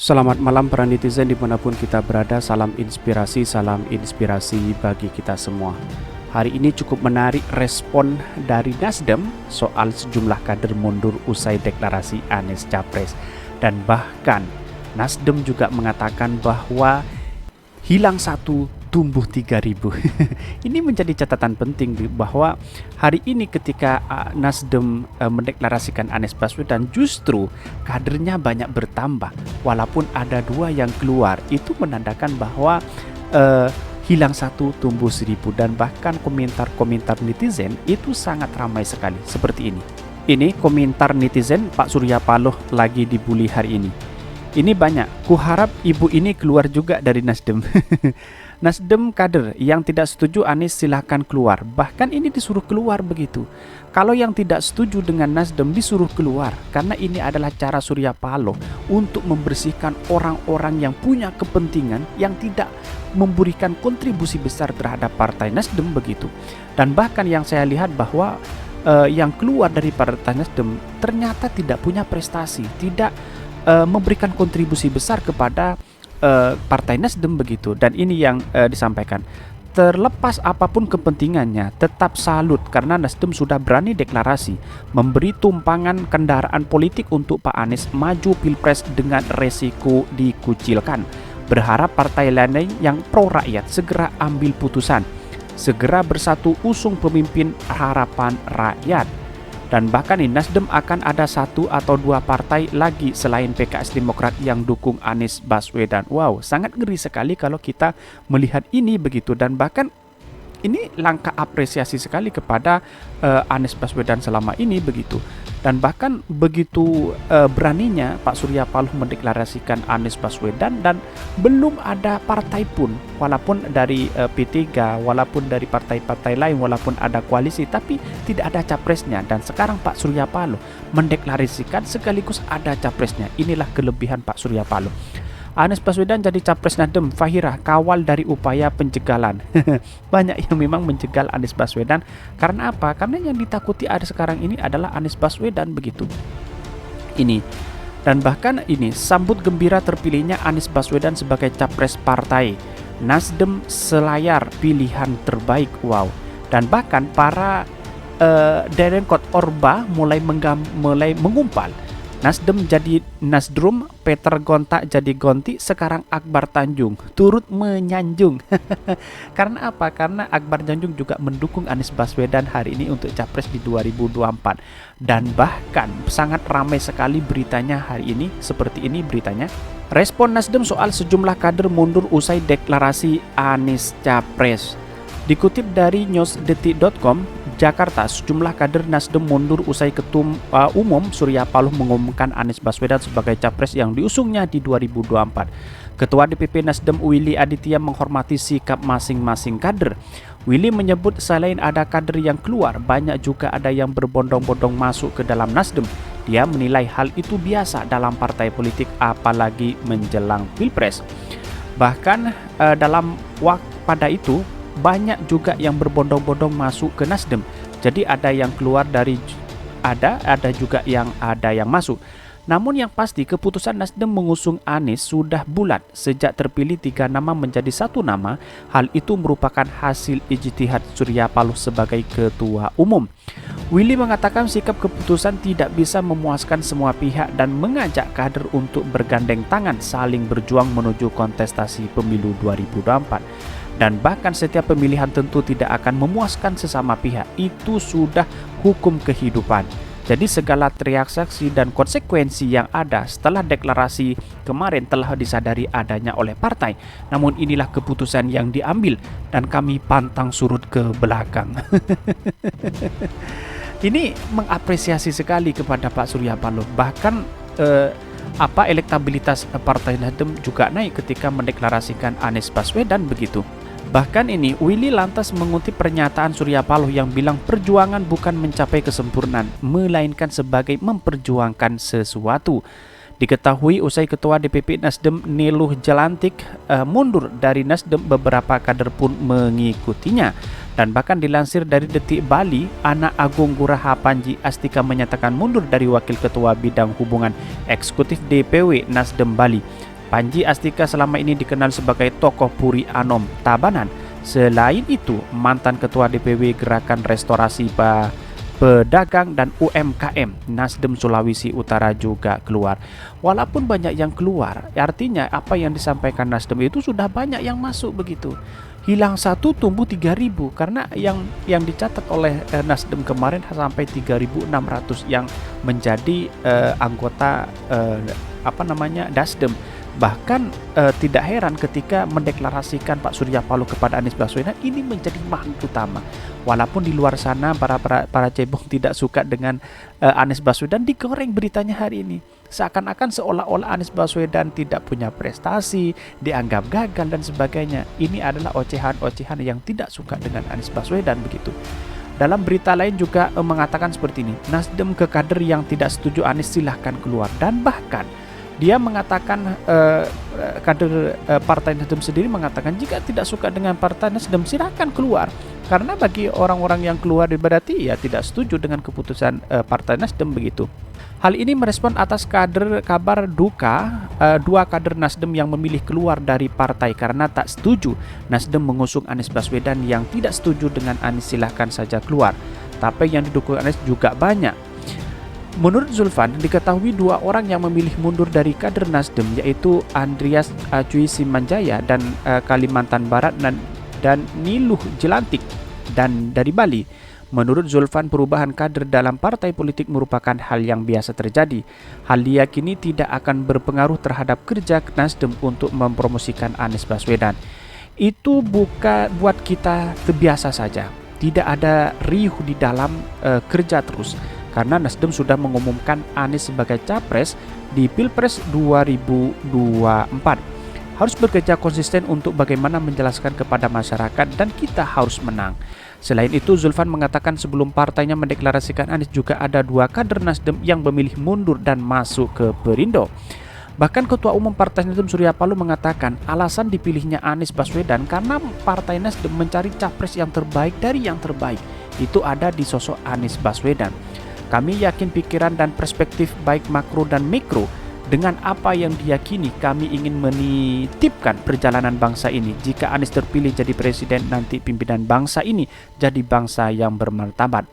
Selamat malam para netizen dimanapun kita berada, salam inspirasi bagi kita semua. Hari ini cukup menarik respon dari Nasdem soal sejumlah kader mundur usai deklarasi Anies Capres. Dan bahkan Nasdem juga mengatakan bahwa hilang satu tumbuh 3.000. Ini menjadi catatan penting bahwa hari ini ketika Nasdem mendeklarasikan Anies Baswedan, justru kadernya banyak bertambah. Walaupun ada dua yang keluar, itu menandakan bahwa hilang satu tumbuh 1.000. Dan bahkan komentar-komentar netizen itu sangat ramai sekali seperti ini. Ini komentar netizen, Pak Surya Paloh lagi dibully hari ini. Ini banyak, kuharap ibu ini keluar juga dari Nasdem. Nasdem kader yang tidak setuju Anies silahkan keluar. Bahkan ini disuruh keluar begitu. Kalau yang tidak setuju dengan Nasdem disuruh keluar. Karena ini adalah cara Surya Paloh untuk membersihkan orang-orang yang punya kepentingan, yang tidak memberikan kontribusi besar terhadap partai Nasdem begitu. Dan bahkan yang saya lihat bahwa yang keluar dari partai Nasdem ternyata tidak punya prestasi, tidak memberikan kontribusi besar kepada Partai Nasdem begitu. Dan ini yang disampaikan. Terlepas apapun kepentingannya, tetap salut karena Nasdem sudah berani deklarasi memberi tumpangan kendaraan politik untuk Pak Anies maju Pilpres dengan resiko dikucilkan. Berharap partai lain yang pro rakyat segera ambil putusan, segera bersatu usung pemimpin harapan rakyat. Dan bahkan Nasdem akan ada satu atau dua partai lagi selain PKS Demokrat yang dukung Anies Baswedan. Wow, sangat ngeri sekali kalau kita melihat ini begitu. Dan bahkan ini langkah apresiasi sekali kepada Anies Baswedan selama ini begitu. Dan bahkan begitu beraninya Pak Surya Paloh mendeklarasikan Anies Baswedan, dan belum ada partai pun, walaupun dari P3, walaupun dari partai-partai lain, walaupun ada koalisi, tapi tidak ada capresnya. Dan sekarang Pak Surya Paloh mendeklarasikan sekaligus ada capresnya. Inilah kelebihan Pak Surya Paloh. Anies Baswedan jadi capres Nasdem, Fahira kawal dari upaya penjegalan. Banyak yang memang menjegal Anies Baswedan. Karena apa? Karena yang ditakuti ada sekarang ini adalah Anies Baswedan begitu. Ini. Dan bahkan ini sambut gembira terpilihnya Anies Baswedan sebagai capres partai Nasdem selayar pilihan terbaik. Wow. Dan bahkan para Derenkot Orba mulai mengumpal. Nasdem jadi Nasdrum, Peter Gonta jadi Gonti, sekarang Akbar Tanjung turut menyanjung. Karena apa? Karena Akbar Tanjung juga mendukung Anies Baswedan hari ini untuk capres di 2024. Dan bahkan sangat ramai sekali beritanya hari ini, seperti ini beritanya. Respon Nasdem soal sejumlah kader mundur usai deklarasi Anies Capres. Dikutip dari newsdetik.com, Jakarta, sejumlah kader Nasdem mundur usai Ketum Umum Surya Paloh mengumumkan Anies Baswedan sebagai capres yang diusungnya di 2024. Ketua DPP Nasdem Willy Aditya menghormati sikap masing-masing kader. Willy menyebut selain ada kader yang keluar, banyak juga ada yang berbondong-bondong masuk ke dalam Nasdem. Dia menilai hal itu biasa dalam partai politik, apalagi menjelang Pilpres. Bahkan dalam waktu pada itu banyak juga yang berbondong-bondong masuk ke Nasdem. Jadi ada yang keluar dari ada juga yang masuk. Namun yang pasti keputusan Nasdem mengusung Anies sudah bulat sejak terpilih 3 nama menjadi 1 nama. Hal itu merupakan hasil ijtihad Surya Paloh sebagai ketua umum. Willy mengatakan sikap keputusan tidak bisa memuaskan semua pihak dan mengajak kader untuk bergandeng tangan saling berjuang menuju kontestasi pemilu 2024. Dan bahkan setiap pemilihan tentu tidak akan memuaskan sesama pihak. Itu sudah hukum kehidupan. Jadi segala transaksi dan konsekuensi yang ada setelah deklarasi kemarin telah disadari adanya oleh partai. Namun inilah keputusan yang diambil dan kami pantang surut ke belakang. Ini mengapresiasi sekali kepada Pak Surya Paloh. Bahkan elektabilitas Partai Nasdem juga naik ketika mendeklarasikan Anies Baswedan begitu. Bahkan ini Willy lantas mengutip pernyataan Surya Paloh yang bilang perjuangan bukan mencapai kesempurnaan, melainkan sebagai memperjuangkan sesuatu. Diketahui usai Ketua DPP Nasdem Niluh Jalantik mundur dari Nasdem, beberapa kader pun mengikutinya. Dan bahkan dilansir dari Detik Bali, Anak Agung Guraha Panji Astika menyatakan mundur dari Wakil Ketua Bidang Hubungan Eksekutif DPW Nasdem Bali. Panji Astika selama ini dikenal sebagai tokoh Puri Anom Tabanan. Selain itu, mantan Ketua DPW Gerakan Restorasi Pedagang dan UMKM Nasdem Sulawesi Utara juga keluar. Walaupun banyak yang keluar, artinya apa yang disampaikan Nasdem itu sudah banyak yang masuk begitu. Hilang satu tumbuh 3.000 karena yang dicatat oleh Nasdem kemarin sampai 3.600 yang menjadi anggota Nasdem. Bahkan tidak heran ketika mendeklarasikan Pak Surya Paloh kepada Anies Baswedan ini menjadi magnet utama. Walaupun di luar sana para cebong tidak suka dengan Anies Baswedan, digoreng beritanya hari ini. Seakan-akan seolah-olah Anies Baswedan tidak punya prestasi, dianggap gagal dan sebagainya. Ini adalah ocehan-ocehan yang tidak suka dengan Anies Baswedan begitu. Dalam berita lain juga mengatakan seperti ini, Nasdem ke kader yang tidak setuju Anies silahkan keluar. Dan bahkan dia mengatakan kader Partai Nasdem sendiri mengatakan jika tidak suka dengan Partai Nasdem silakan keluar. Karena bagi orang-orang yang keluar berarti ya tidak setuju dengan keputusan Partai Nasdem begitu. Hal ini merespon atas kabar duka dua kader Nasdem yang memilih keluar dari partai karena tak setuju Nasdem mengusung Anies Baswedan. Yang tidak setuju dengan Anies silahkan saja keluar. Tapi yang didukung Anies juga banyak. Menurut Zulfan, diketahui dua orang yang memilih mundur dari kader Nasdem yaitu Andreas Cui Simanjaya dan Kalimantan Barat dan Niluh Jelantik dan dari Bali. Menurut Zulfan, perubahan kader dalam partai politik merupakan hal yang biasa terjadi. Hal diyakini tidak akan berpengaruh terhadap kerja Nasdem untuk mempromosikan Anies Baswedan. Itu buat kita terbiasa saja. Tidak ada riuh di dalam kerja terus. Karena Nasdem sudah mengumumkan Anies sebagai capres di Pilpres 2024. Harus bekerja konsisten untuk bagaimana menjelaskan kepada masyarakat dan kita harus menang. Selain itu, Zulfan mengatakan sebelum partainya mendeklarasikan Anies juga ada dua kader Nasdem yang memilih mundur dan masuk ke Perindo. Bahkan Ketua Umum Partai Nasdem Surya Paloh mengatakan alasan dipilihnya Anies Baswedan karena Partai Nasdem mencari capres yang terbaik dari yang terbaik. Itu ada di sosok Anies Baswedan. Kami yakin pikiran dan perspektif baik makro dan mikro. Dengan apa yang diyakini, kami ingin menitipkan perjalanan bangsa ini. Jika Anies terpilih jadi presiden, nanti pimpinan bangsa ini jadi bangsa yang bermartabat.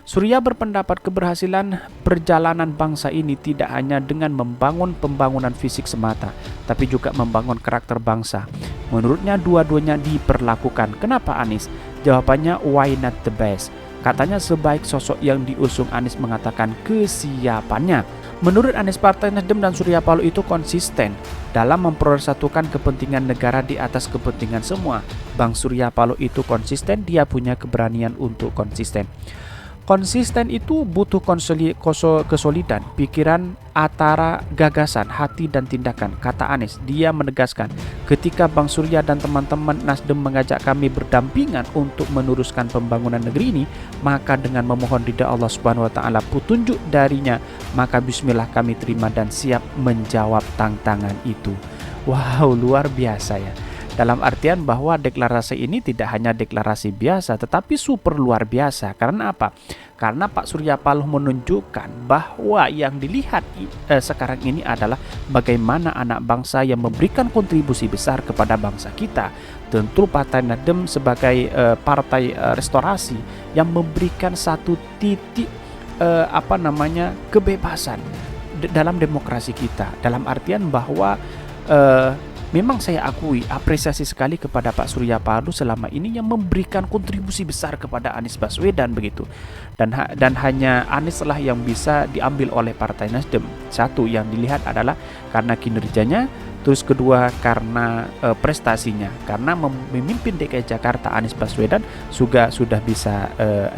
Surya berpendapat keberhasilan perjalanan bangsa ini tidak hanya dengan membangun pembangunan fisik semata, tapi juga membangun karakter bangsa. Menurutnya dua-duanya diperlakukan. Kenapa Anies? Jawabannya why not the best? Katanya sebaik sosok yang diusung Anies mengatakan kesiapannya. Menurut Anies, Partai Nasdem dan Surya Paloh itu konsisten dalam mempersatukan kepentingan negara di atas kepentingan semua. Bang Surya Paloh itu konsisten, dia punya keberanian untuk konsisten. Konsisten itu butuh kesolidan, pikiran antara gagasan, hati dan tindakan, kata Anies. Dia menegaskan, ketika Bang Surya dan teman-teman Nasdem mengajak kami berdampingan untuk meneruskan pembangunan negeri ini, maka dengan memohon ridha Allah Subhanahu wa taala petunjuk darinya, maka bismillah kami terima dan siap menjawab tantangan itu. Wow, luar biasa ya. Dalam artian bahwa deklarasi ini tidak hanya deklarasi biasa tetapi super luar biasa. Karena apa? Karena Pak Surya Paloh menunjukkan bahwa yang dilihat sekarang ini adalah bagaimana anak bangsa yang memberikan kontribusi besar kepada bangsa kita. Tentu Partai Nasdem sebagai partai restorasi yang memberikan satu titik kebebasan dalam demokrasi kita. Dalam artian bahwa memang saya akui apresiasi sekali kepada Pak Surya Paloh selama ini yang memberikan kontribusi besar kepada Anies Baswedan begitu. Dan hanya Anies lah yang bisa diambil oleh Partai Nasdem. Satu yang dilihat adalah karena kinerjanya, terus kedua karena prestasinya. Karena memimpin DKI Jakarta Anies Baswedan sudah bisa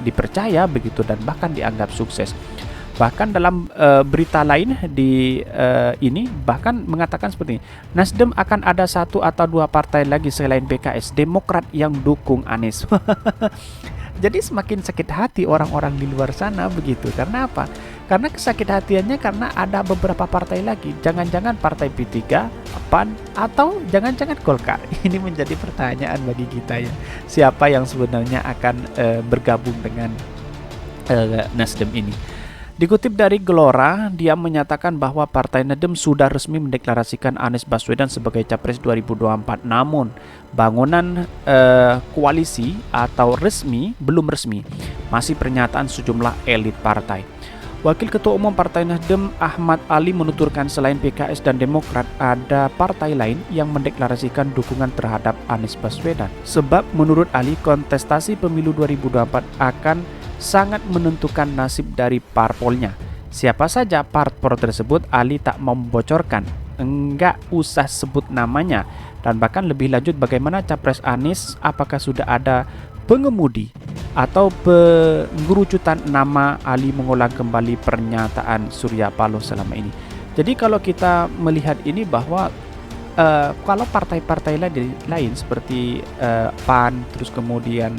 dipercaya begitu dan bahkan dianggap sukses. Bahkan dalam berita lain di ini bahkan mengatakan seperti ini, Nasdem akan ada satu atau dua partai lagi selain PKS, Demokrat yang dukung Anies. Jadi semakin sakit hati orang-orang di luar sana begitu. Karena apa? Karena kesakit hatiannya karena ada beberapa partai lagi. Jangan-jangan partai P3, PAN, atau jangan-jangan Golkar. Ini menjadi pertanyaan bagi kita ya. Siapa yang sebenarnya akan bergabung dengan Nasdem ini? Dikutip dari Gelora, dia menyatakan bahwa Partai Nasdem sudah resmi mendeklarasikan Anies Baswedan sebagai Capres 2024. Namun, bangunan koalisi atau resmi belum resmi, masih pernyataan sejumlah elit partai. Wakil Ketua Umum Partai Nasdem Ahmad Ali menuturkan selain PKS dan Demokrat, ada partai lain yang mendeklarasikan dukungan terhadap Anies Baswedan. Sebab menurut Ali, kontestasi pemilu 2024 akan sangat menentukan nasib dari parpolnya. Siapa saja parpol tersebut, Ali tak membocorkan, enggak usah sebut namanya. Dan bahkan lebih lanjut, bagaimana Capres Anies, apakah sudah ada pengemudi atau pengerucutan nama. Ali mengulang kembali pernyataan Surya Paloh selama ini. Jadi kalau kita melihat ini bahwa kalau partai-partai lain seperti PAN, terus kemudian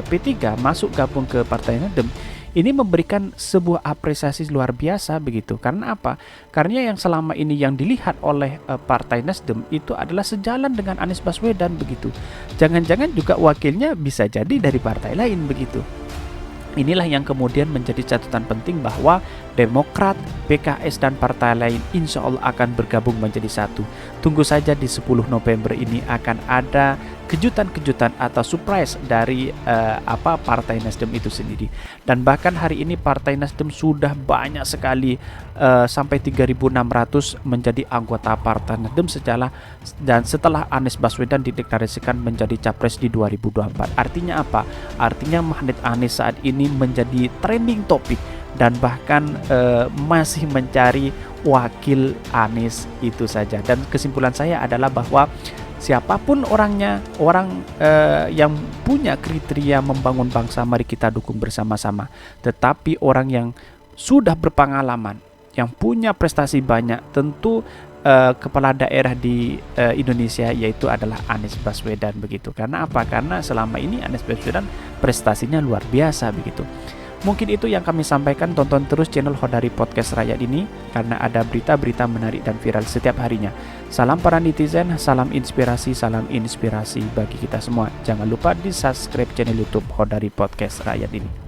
P3 masuk gabung ke Partai Nasdem, ini memberikan sebuah apresiasi luar biasa begitu. Karena apa? Karena yang selama ini yang dilihat oleh Partai Nasdem itu adalah sejalan dengan Anies Baswedan begitu. Jangan-jangan juga wakilnya bisa jadi dari partai lain begitu. Inilah yang kemudian menjadi catatan penting bahwa Demokrat, PKS, dan partai lain insya Allah akan bergabung menjadi satu. Tunggu saja di 10 November ini akan ada kejutan-kejutan atau surprise dari Partai Nasdem itu sendiri. Dan bahkan hari ini Partai Nasdem sudah banyak sekali sampai 3.600 menjadi anggota Partai Nasdem setelah Anies Baswedan dideklarasikan menjadi capres di 2024. Artinya apa? Artinya magnet Anies saat ini menjadi trending topik dan bahkan masih mencari wakil Anies itu saja. Dan kesimpulan saya adalah bahwa siapapun orangnya, orang yang punya kriteria membangun bangsa, mari kita dukung bersama-sama. Tetapi orang yang sudah berpengalaman, yang punya prestasi banyak, tentu kepala daerah di Indonesia yaitu adalah Anies Baswedan begitu. Karena apa? Karena selama ini Anies Baswedan prestasinya luar biasa begitu. Mungkin itu yang kami sampaikan. Tonton terus channel Khodari Podcast Rakyat ini karena ada berita-berita menarik dan viral setiap harinya. Salam para netizen, salam inspirasi bagi kita semua. Jangan lupa di subscribe channel YouTube Khodari Podcast Rakyat ini.